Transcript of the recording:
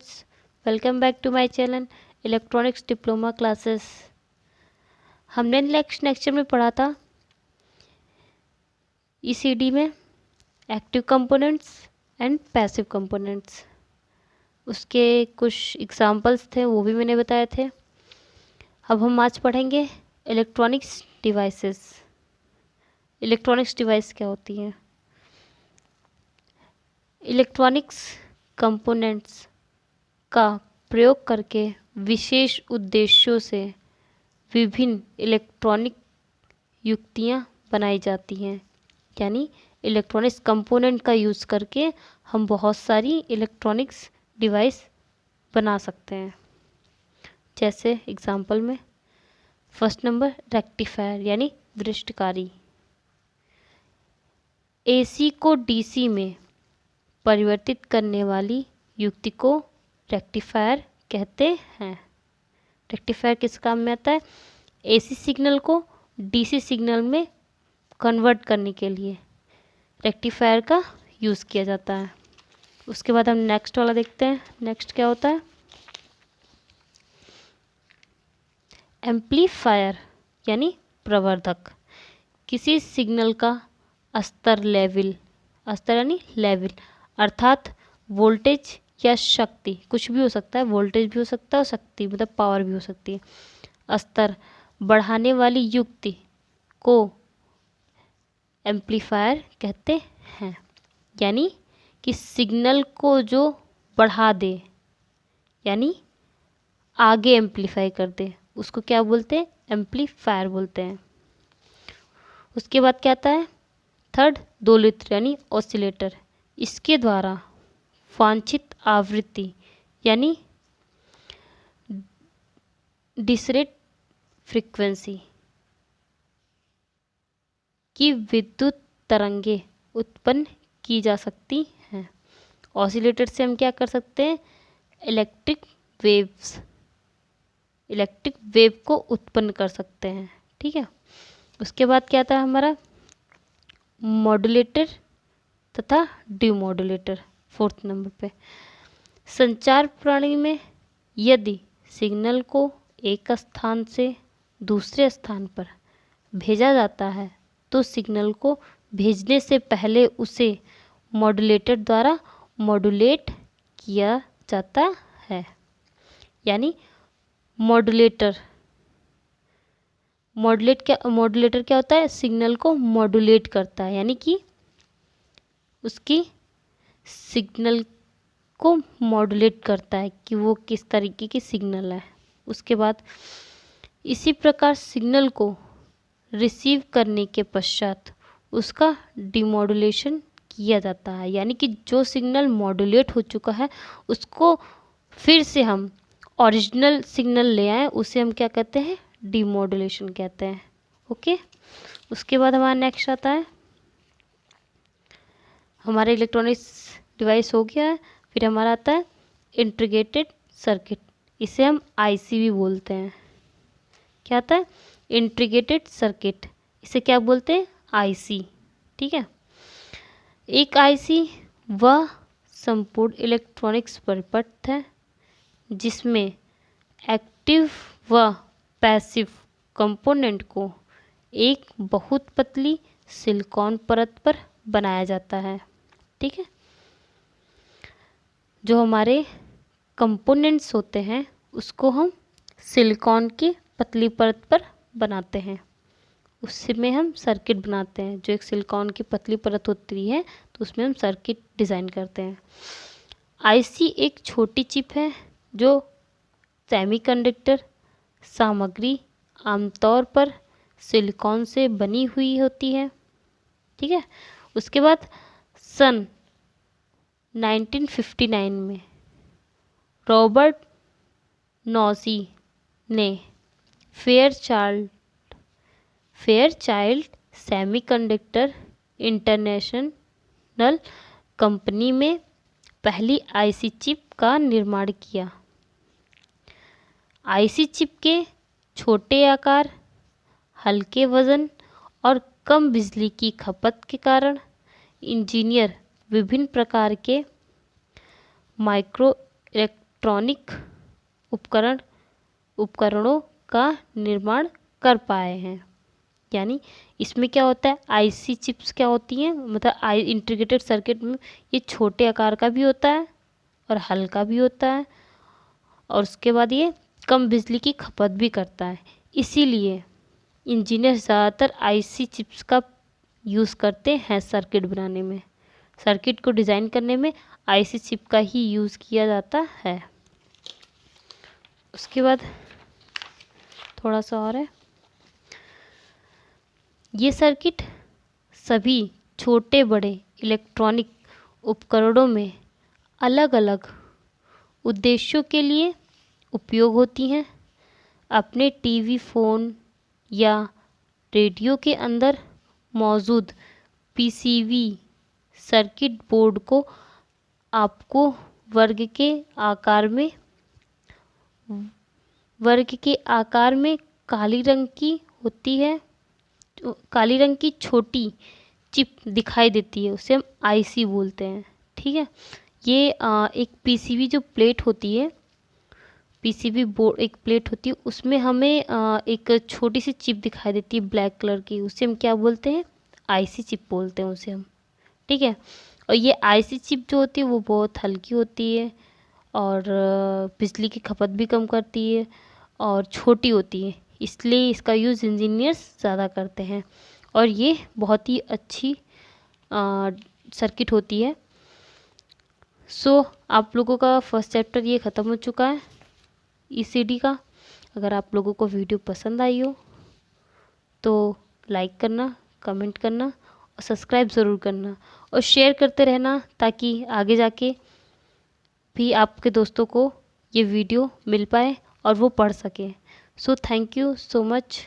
Students, welcome back to my channel electronics diploma classes. हमने next lecture में पढ़ा था ईसीडी में active components and passive components. उसके कुछ एग्जांपल्स थे, वो भी मैंने बताए थे। अब हम आज पढ़ेंगे इलेक्ट्रॉनिक्स डिवाइसेस। इलेक्ट्रॉनिक्स डिवाइस क्या होती हैं? इलेक्ट्रॉनिक्स कंपोनेंट्स का प्रयोग करके विशेष उद्देश्यों से विभिन्न इलेक्ट्रॉनिक युक्तियाँ बनाई जाती हैं। यानी इलेक्ट्रॉनिक्स कंपोनेंट का यूज़ करके हम बहुत सारी इलेक्ट्रॉनिक्स डिवाइस बना सकते हैं। जैसे एग्जांपल में फर्स्ट नंबर रेक्टिफायर यानी दृष्टकारी। एसी को डीसी में परिवर्तित करने वाली युक्ति को रेक्टिफायर कहते हैं। रेक्टिफायर किस काम में आता है? एसी सिग्नल को डीसी सिग्नल में कन्वर्ट करने के लिए रेक्टिफायर का यूज़ किया जाता है। उसके बाद हम नेक्स्ट वाला देखते हैं। नेक्स्ट क्या होता है? एम्पलीफायर यानी प्रवर्धक। किसी सिग्नल का स्तर यानी लेवल अर्थात वोल्टेज या शक्ति, कुछ भी हो सकता है, वोल्टेज भी हो सकता है और शक्ति मतलब पावर भी हो सकती है, स्तर बढ़ाने वाली युक्ति को एम्पलीफायर कहते हैं। यानी कि सिग्नल को जो बढ़ा दे यानी आगे एम्पलीफाई कर दे, उसको क्या बोलते हैं? एम्पलीफायर बोलते हैं। उसके बाद क्या आता है? थर्ड दोलित्र यानी ऑसिलेटर। इसके द्वारा वांछित आवृत्ति यानी डिसरेट फ्रीक्वेंसी की विद्युत तरंगे उत्पन्न की जा सकती हैं। ऑसिलेटर से हम क्या कर सकते हैं? इलेक्ट्रिक वेव को उत्पन्न कर सकते हैं। ठीक है। उसके बाद क्या आता है हमारा? मॉड्यूलेटर तथा डिमॉड्यूलेटर फोर्थ नंबर पे। संचार प्रणाली में यदि सिग्नल को एक स्थान से दूसरे स्थान पर भेजा जाता है तो सिग्नल को भेजने से पहले उसे मॉड्यूलेटर द्वारा मॉड्यूलेट किया जाता है। यानी मॉड्यूलेटर क्या होता है? सिग्नल को मॉड्यूलेट करता है, यानी कि उसकी सिग्नल को मॉड्यूलेट करता है कि वो किस तरीके की सिग्नल है। उसके बाद इसी प्रकार सिग्नल को रिसीव करने के पश्चात उसका डिमॉड्यूलेशन किया जाता है। यानी कि जो सिग्नल मॉड्यूलेट हो चुका है उसको फिर से हम ओरिजिनल सिग्नल ले आए, उसे हम क्या कहते हैं? डिमॉड्यूलेशन कहते हैं। ओके। उसके बाद हमारा नेक्स्ट आता है, हमारा इलेक्ट्रॉनिक्स डिवाइस हो गया है। फिर हमारा आता है इंटीग्रेटेड सर्किट। इसे हम आईसी भी बोलते हैं। क्या आता है? Integrated circuit. इसे क्या बोलते हैं? आईसी। ठीक है। एक आईसी वह संपूर्ण इलेक्ट्रॉनिक्स परिपथ है जिसमें एक्टिव व पैसिव कंपोनेंट को एक बहुत पतली सिलिकॉन परत पर बनाया जाता है। ठीक है। जो हमारे कंपोनेंट्स होते हैं उसको हम सिलिकॉन की पतली परत पर बनाते हैं, उसमें हम सर्किट बनाते हैं। जो एक सिलिकॉन की पतली परत होती है तो उसमें हम सर्किट डिज़ाइन करते हैं। आईसी एक छोटी चिप है जो सेमीकंडक्टर सामग्री आमतौर पर सिलिकॉन से बनी हुई होती है। ठीक है। उसके बाद सन 1959 में रॉबर्ट नॉसी ने फेयरचाइल्ड सेमीकंडक्टर इंटरनेशनल कंपनी में पहली आईसी चिप का निर्माण किया। आईसी चिप के छोटे आकार, हल्के वजन और कम बिजली की खपत के कारण इंजीनियर विभिन्न प्रकार के माइक्रो इलेक्ट्रॉनिक उपकरणों का निर्माण कर पाए हैं। यानी इसमें क्या होता है, आईसी चिप्स क्या होती हैं, मतलब इंटीग्रेटेड सर्किट में ये छोटे आकार का भी होता है और हल्का भी होता है, और उसके बाद ये कम बिजली की खपत भी करता है। इसीलिए इंजीनियर ज़्यादातर आईसी चिप्स का यूज़ करते हैं सर्किट बनाने में। सर्किट को डिज़ाइन करने में आईसी चिप का ही यूज़ किया जाता है। उसके बाद थोड़ा सा और है, ये सर्किट सभी छोटे बड़े इलेक्ट्रॉनिक उपकरणों में अलग अलग उद्देश्यों के लिए उपयोग होती हैं। अपने टीवी, फ़ोन या रेडियो के अंदर मौजूद पीसीबी सर्किट बोर्ड को आपको वर्ग के आकार में काली रंग की छोटी चिप दिखाई देती है, उसे हम आईसी बोलते हैं। ठीक है, ये एक पीसीबी जो प्लेट होती है, पीसीबी बोर्ड एक प्लेट होती है, उसमें हमें एक छोटी सी चिप दिखाई देती है ब्लैक कलर की, उसे हम क्या बोलते हैं, आईसी चिप बोलते हैं उसे हम। ठीक है, और ये आईसी चिप जो होती है वो बहुत हल्की होती है और बिजली की खपत भी कम करती है और छोटी होती है, इसलिए इसका यूज़ इंजीनियर्स ज़्यादा करते हैं और ये बहुत ही अच्छी सर्किट होती है। सो आप लोगों का फर्स्ट चैप्टर ये ख़त्म हो चुका है ईसीडी का। अगर आप लोगों को वीडियो पसंद आई हो तो लाइक करना, कमेंट करना और सब्सक्राइब ज़रूर करना और शेयर करते रहना, ताकि आगे जाके भी आपके दोस्तों को ये वीडियो मिल पाए और वो पढ़ सकें। So thank you so much.